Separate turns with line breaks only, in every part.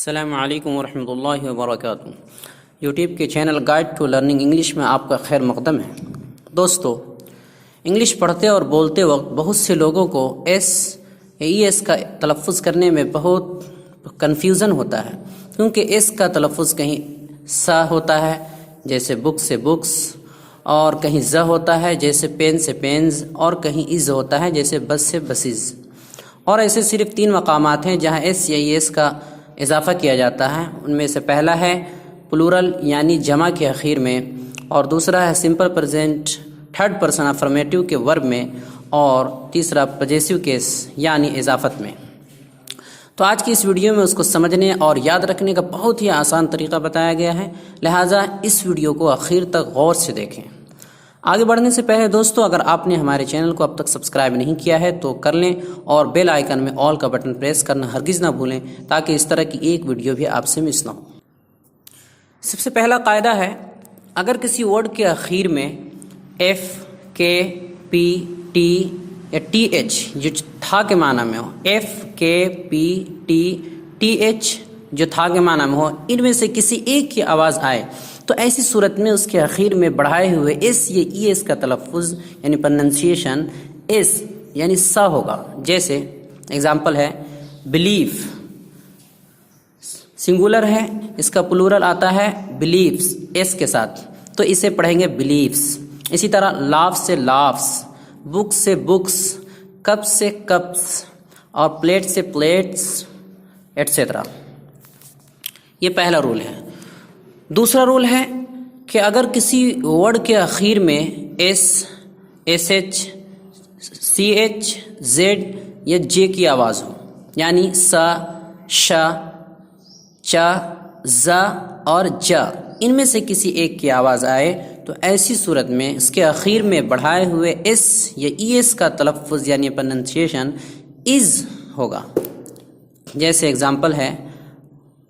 السلام علیکم ورحمۃ اللہ وبرکاتہ۔ یوٹیوب کے channel guide to learning English میں آپ کا خیر مقدم ہے۔ دوستو، انگلش پڑھتے اور بولتے وقت بہت سے لوگوں کو ای ایس کا تلفظ کرنے میں بہت کنفیوژن ہوتا ہے، کیونکہ ایس کا تلفظ کہیں سا ہوتا ہے جیسے بک سے بکس، اور کہیں ز ہوتا ہے جیسے پین سے پینز، اور کہیں از ہوتا ہے جیسے بس سے بسیز، اور ایسے صرف 3 مقامات ہیں جہاں ایس یا ای ایس کا اضافہ کیا جاتا ہے۔ ان میں سے پہلا ہے پلورل یعنی جمع کے اخیر میں، اور دوسرا ہے simple present 3rd person affirmative کے ورب میں، اور تیسرا پوزیسو کیس یعنی اضافت میں۔ تو آج کی اس ویڈیو میں اس کو سمجھنے اور یاد رکھنے کا بہت ہی آسان طریقہ بتایا گیا ہے، لہٰذا اس ویڈیو کو آخر تک غور سے دیکھیں۔ آگے بڑھنے سے پہلے دوستو، اگر آپ نے ہمارے چینل کو اب تک سبسکرائب نہیں کیا ہے تو کر لیں، اور بیل آئیکن میں آل کا بٹن پریس کرنا ہرگز نہ بھولیں تاکہ اس طرح کی ایک ویڈیو بھی آپ سے مس نہ ہو۔ سب سے پہلا قاعدہ ہے، اگر کسی ورڈ کے اخیر میں ایف، کے، پی، ٹی یا ٹی ایچ جو تھا کے معنی میں ہو، ایف، کے، پی، ٹی ایچ جو تھا کے معنی میں ہو، ان میں سے کسی ایک کی آواز آئے تو ایسی صورت میں اس کے اخیر میں بڑھائے ہوئے ایس یا ای ایس کا تلفظ یعنی پروننسیشن ایس یعنی سا ہوگا۔ جیسے اگزامپل ہے بلیف، سنگولر ہے، اس کا پلورل آتا ہے بلیفس ایس کے ساتھ، تو اسے پڑھیں گے بلیفس۔ اسی طرح لاف سے لافس، بک سے بکس، کپ سے کپس، اور پلیٹ سے پلیٹس ایٹسیٹرا۔ یہ پہلا رول ہے۔ دوسرا رول ہے کہ اگر کسی ورڈ کے اخیر میں S, S H, C H, Z یا جے کی آواز ہو، یعنی سا، شا، چا، زا اور جا، ان میں سے کسی ایک کی آواز آئے تو ایسی صورت میں اس کے اخیر میں بڑھائے ہوئے ایس یا ای ایس کا تلفظ یعنی پروننسیشن از ہوگا۔ جیسے اگزامپل ہے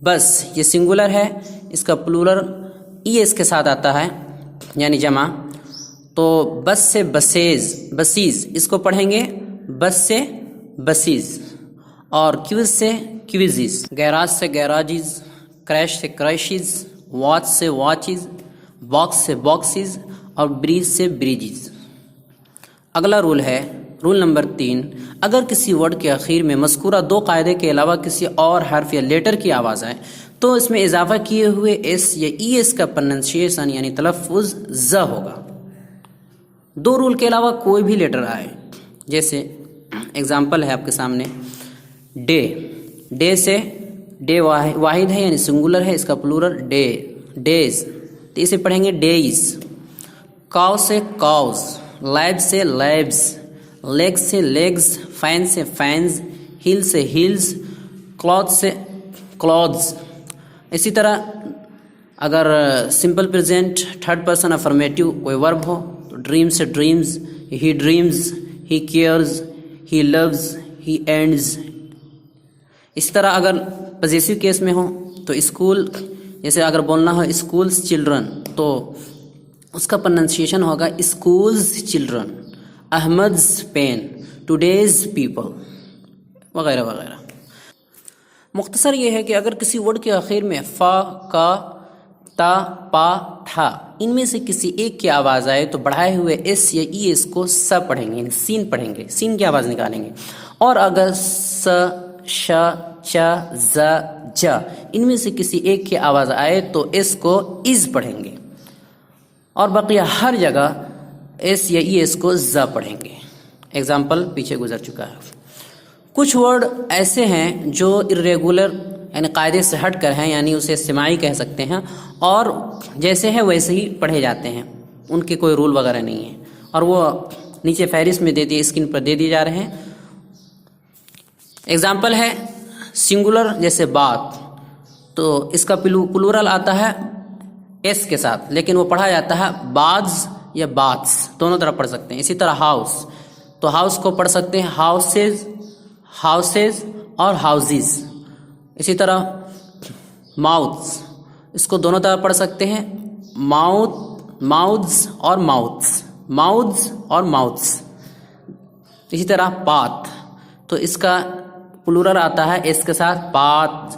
بس، یہ سنگولر ہے، اس کا پلورل ای ایس کے ساتھ آتا ہے یعنی جمع، تو بس سے بسیز، اس کو پڑھیں گے بس سے بسیز، اور کوئز سے کوئزز، گیراج سے گیراجز، کریش سے کریشز، واچ سے واچز، باکس سے باکسز، اور بریج سے بریجز۔ اگلا رول ہے رول نمبر 3، اگر کسی ورڈ کے اخیر میں مذکورہ 2 قاعدے کے علاوہ کسی اور حرف یا لیٹر کی آواز آئے تو اس میں اضافہ کیے ہوئے ایس یا ای ایس کا پروننسیشن یعنی تلفظ ز ہوگا۔ 2 رول کے علاوہ کوئی بھی لیٹر آئے، جیسے اگزامپل ہے آپ کے سامنے ڈے، ڈے سے ڈے واحد ہے یعنی سنگولر ہے، اس کا پلورل ڈے، ڈیز، تو اسے پڑھیں گے ڈیز۔ کاؤ سے کاؤز، لیب سے لیبز، لیگ سے لیگز، فین سے فینز، ہل سے ہلز، کلاتھ سے کلاتھز۔ اسی طرح اگر simple present 3rd person affirmative کوئی ورب ہو تو ڈریم سے ڈریمز، ہی ڈریمز، ہی کیئرز، ہی لوز، ہی اینڈز۔ اسی طرح اگر پوزیسو کیس میں ہو تو اسکول، جیسے اگر بولنا ہو اسکولز چلڈرن تو اس کا پروننسیشن ہوگا schools children, Ahmad's pen, today's people, وغیرہ وغیرہ۔ مختصر یہ ہے کہ اگر کسی ورڈ کے آخر میں فا، کا، تا، پا، تھا، ان میں سے کسی ایک کی آواز آئے تو بڑھائے ہوئے ایس یا ای ایس کو سا پڑھیں گے، یعنی سین پڑھیں گے، سین کی آواز نکالیں گے، اور اگر س، شا، چا، زا، جا، ان میں سے کسی ایک کی آواز آئے تو ایس کو از پڑھیں گے، اور بقیہ ہر جگہ ایس یا ای ایس کو زا پڑھیں گے۔ اگزامپل پیچھے گزر چکا ہے۔ کچھ ورڈ ایسے ہیں جو irregular یعنی قاعدے سے ہٹ کر ہیں، یعنی اسے استماعی کہہ سکتے ہیں، اور جیسے ہیں ویسے ہی پڑھے جاتے ہیں، ان کے کوئی رول وغیرہ نہیں ہے، اور وہ نیچے فہرست میں دے دیے، اسکرین پر دے دیے جا رہے ہیں۔ اگزامپل ہے سنگولر، جیسے بات، تو اس کا پلورل آتا ہے ایس کے ساتھ، لیکن وہ پڑھا جاتا ہے بادز یا باتس، دونوں طرح پڑھ سکتے ہیں۔ اسی طرح ہاؤس، تو ہاؤس کو پڑھ سکتے ہیں ہاؤسز، ہاؤسز اور ہاؤزز۔ اسی طرح ماؤتھس، اس کو دونوں طرح پڑھ سکتے ہیں ماؤتھس اور ماؤتھس، ماؤتھس اور ماؤتھس۔ اسی طرح پاتھ، تو اس کا پلورل آتا ہے اس کے ساتھ پاتھ،